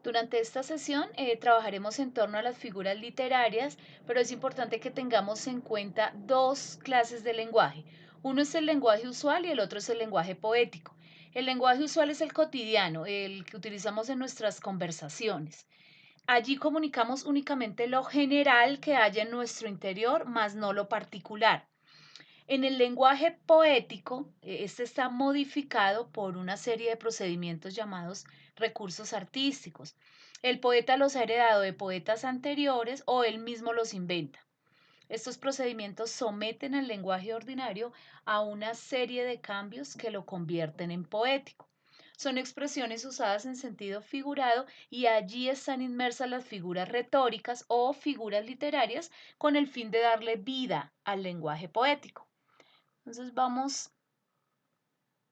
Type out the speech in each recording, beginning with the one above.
Durante esta sesión trabajaremos en torno a las figuras literarias, pero es importante que tengamos en cuenta dos clases de lenguaje. Uno es el lenguaje usual y el otro es el lenguaje poético. El lenguaje usual es el cotidiano, el que utilizamos en nuestras conversaciones. Allí comunicamos únicamente lo general que haya en nuestro interior, más no lo particular. En el lenguaje poético, este está modificado por una serie de procedimientos llamados recursos artísticos. El poeta los ha heredado de poetas anteriores o él mismo los inventa. Estos procedimientos someten al lenguaje ordinario a una serie de cambios que lo convierten en poético. Son expresiones usadas en sentido figurado y allí están inmersas las figuras retóricas o figuras literarias con el fin de darle vida al lenguaje poético. Entonces vamos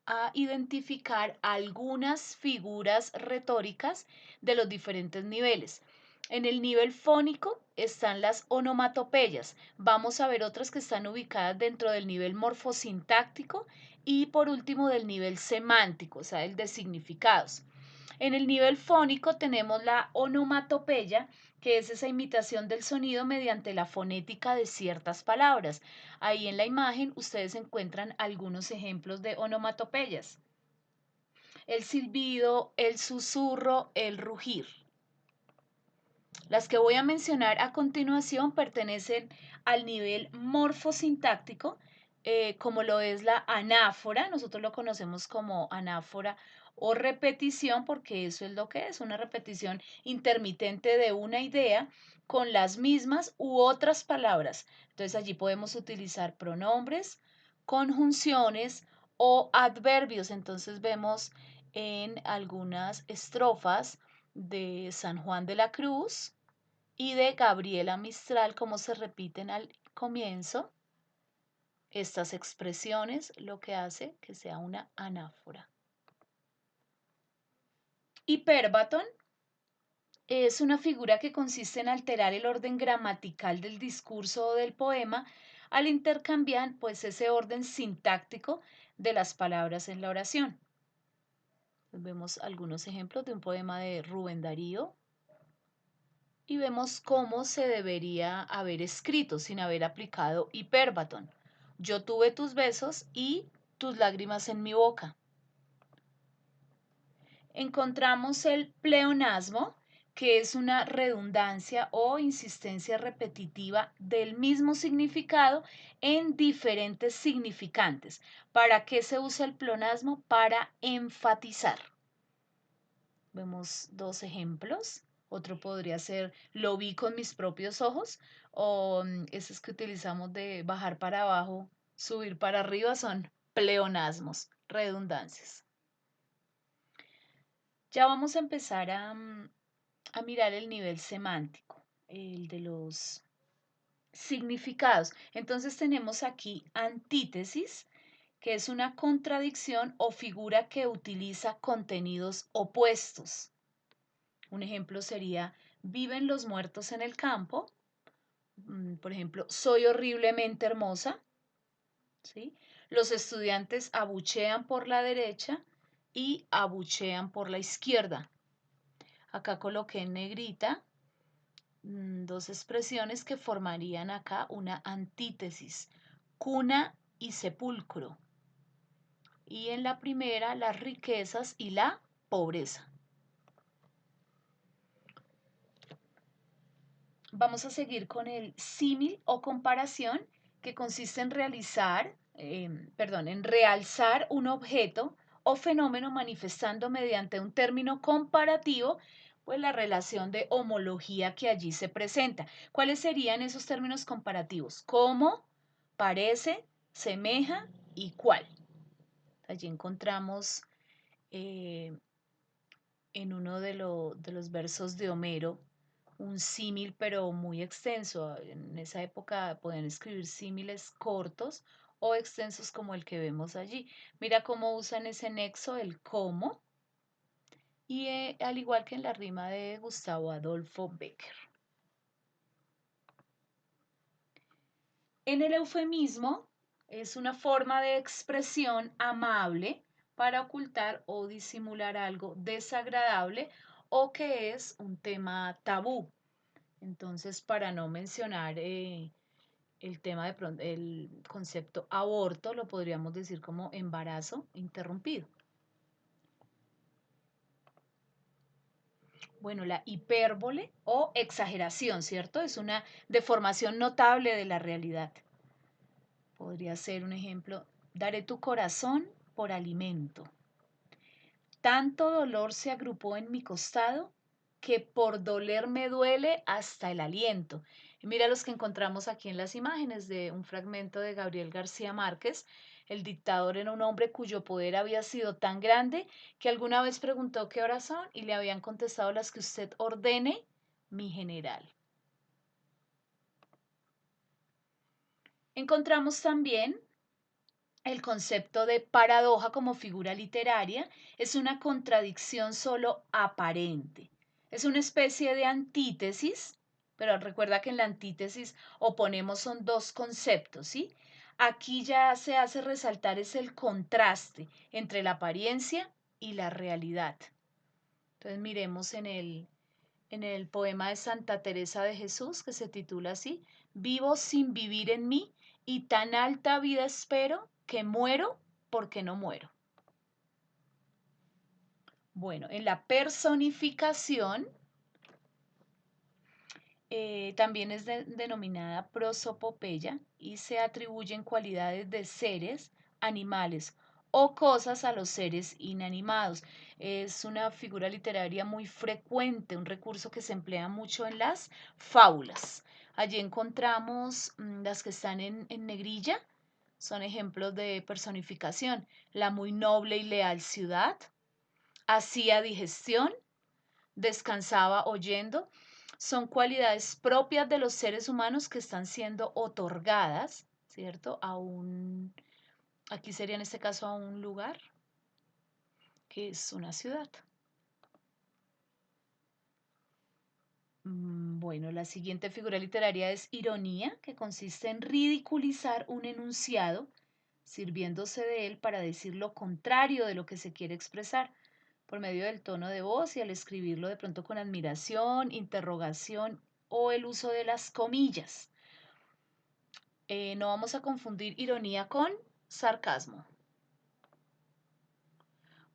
a identificar algunas figuras retóricas de los diferentes niveles. En el nivel fónico están las onomatopeyas. Vamos a ver otras que están ubicadas dentro del nivel morfosintáctico y por último del nivel semántico, o sea, el de significados. En el nivel fónico tenemos la onomatopeya, que es esa imitación del sonido mediante la fonética de ciertas palabras. Ahí en la imagen ustedes encuentran algunos ejemplos de onomatopeyas. El silbido, el susurro, el rugir. Las que voy a mencionar a continuación pertenecen al nivel morfosintáctico, como lo es la anáfora. Nosotros lo conocemos como anáfora o repetición porque eso es lo que es, una repetición intermitente de una idea con las mismas u otras palabras. Entonces allí podemos utilizar pronombres, conjunciones o adverbios. Entonces vemos en algunas estrofas de San Juan de la Cruz y de Gabriela Mistral, como se repiten al comienzo estas expresiones, lo que hace que sea una anáfora. Hiperbatón es una figura que consiste en alterar el orden gramatical del discurso o del poema al intercambiar pues ese orden sintáctico de las palabras en la oración. Vemos algunos ejemplos de un poema de Rubén Darío y vemos cómo se debería haber escrito sin haber aplicado hiperbatón. Yo tuve tus besos y tus lágrimas en mi boca. Encontramos el pleonasmo, que es una redundancia o insistencia repetitiva del mismo significado en diferentes significantes. ¿Para qué se usa el pleonasmo? Para enfatizar. Vemos dos ejemplos. Otro podría ser lo vi con mis propios ojos o esos que utilizamos de bajar para abajo, subir para arriba son pleonasmos, redundancias. Ya vamos a empezar a mirar el nivel semántico, el de los significados. Entonces tenemos aquí antítesis, que es una contradicción o figura que utiliza contenidos opuestos. Un ejemplo sería, viven los muertos en el campo. Por ejemplo, soy horriblemente hermosa. ¿Sí? Los estudiantes abuchean por la derecha y abuchean por la izquierda. Acá coloqué en negrita dos expresiones que formarían acá una antítesis, cuna y sepulcro. Y en la primera, las riquezas y la pobreza. Vamos a seguir con el símil o comparación, que consiste en en realzar un objeto o fenómeno manifestando mediante un término comparativo, pues la relación de homología que allí se presenta. ¿Cuáles serían esos términos comparativos? ¿Cómo? Parece, semeja y cuál. Allí encontramos eh, en uno de los versos de Homero un símil, pero muy extenso. En esa época podían escribir símiles cortos o extensos como el que vemos allí. Mira cómo usan ese nexo, el cómo, y al igual que en la rima de Gustavo Adolfo Bécquer. En el eufemismo es una forma de expresión amable para ocultar o disimular algo desagradable o que es un tema tabú. Entonces, para no mencionar el tema de pronto, el concepto aborto, lo podríamos decir como embarazo interrumpido. Bueno, la hipérbole o exageración, ¿cierto? Es una deformación notable de la realidad. Podría ser un ejemplo, daré tu corazón por alimento. Tanto dolor se agrupó en mi costado que por doler me duele hasta el aliento. Y mira los que encontramos aquí en las imágenes de un fragmento de Gabriel García Márquez. El dictador era un hombre cuyo poder había sido tan grande que alguna vez preguntó qué horas son y le habían contestado las que usted ordene, mi general. Encontramos también el concepto de paradoja como figura literaria. Es una contradicción solo aparente. Es una especie de antítesis, pero recuerda que en la antítesis oponemos son dos conceptos, ¿sí? Aquí ya se hace resaltar es el contraste entre la apariencia y la realidad. Entonces miremos en el poema de Santa Teresa de Jesús, que se titula así, vivo sin vivir en mí y tan alta vida espero que muero porque no muero. Bueno, en la personificación también es denominada prosopopeya y se atribuyen cualidades de seres, animales o cosas a los seres inanimados. Es una figura literaria muy frecuente, un recurso que se emplea mucho en las fábulas. Allí encontramos las que están en negrilla, son ejemplos de personificación. La muy noble y leal ciudad, hacía digestión, descansaba oyendo, son cualidades propias de los seres humanos que están siendo otorgadas, ¿cierto? Aquí sería en este caso a un lugar, que es una ciudad. Bueno, la siguiente figura literaria es ironía, que consiste en ridiculizar un enunciado, sirviéndose de él para decir lo contrario de lo que se quiere expresar, por medio del tono de voz y al escribirlo de pronto con admiración, interrogación o el uso de las comillas. No vamos a confundir ironía con sarcasmo.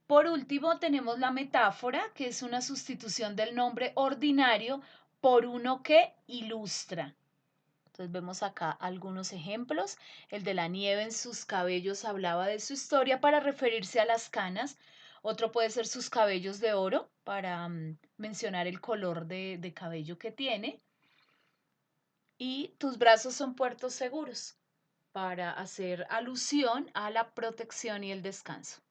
Por último, tenemos la metáfora, que es una sustitución del nombre ordinario por uno que ilustra. Entonces vemos acá algunos ejemplos. El de la nieve en sus cabellos hablaba de su historia para referirse a las canas. Otro puede ser sus cabellos de oro para mencionar el color de cabello que tiene. Y tus brazos son puertos seguros para hacer alusión a la protección y el descanso.